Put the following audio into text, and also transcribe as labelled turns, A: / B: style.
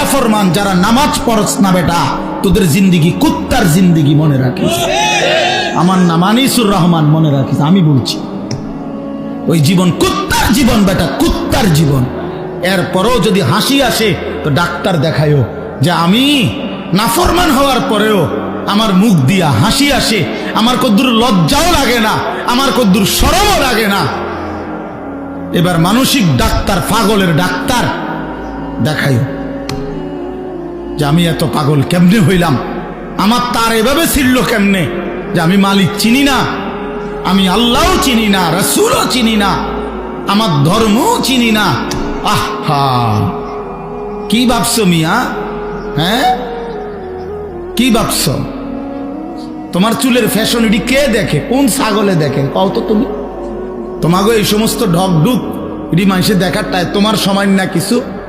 A: নাফরমান, যারা নামাজ পড়ছ না বেটা, তোদের জিন্দিগি কুত্তার জিন্দিগি, মনে রাখিস। আমার নাম আনিসুর রহমান, মনে রাখিস, আমি বলছি ওই জীবন কুত্তার জীবন বেটা, কুত্তার জীবন। এরপরেও যদি হাসি আসে তো ডাক্তার দেখায়ও যে আমি নাফরমান হওয়ার পরেও আমার মুখ দিয়া হাসি আসে, আমার কদ্দুর লজ্জাও লাগে না, আমার কদ্দুর শরমও লাগে না। এবার মানসিক ডাক্তার, পাগলের ডাক্তার দেখায়ও যে আমি এত পাগল কেমনে হইলাম, আমার তার এভাবে ছিল কেমনে যে আমি মালিক চিনি না, আমি আল্লাহও চিনি না, রাসূলও চিনি না, আমার ধর্মও চিনি না। আহা, কি ভাবছো মিয়া? হ্যাঁ, কি ভাবছো? তোমার চুলের ফ্যাশন এটি কে দেখে? কোন ছাগলে দেখে কও তো তুমি? তোমাকে এই সমস্ত ঢক ঢুক এটি মানুষে দেখার টাই তোমার সময় না কিছু।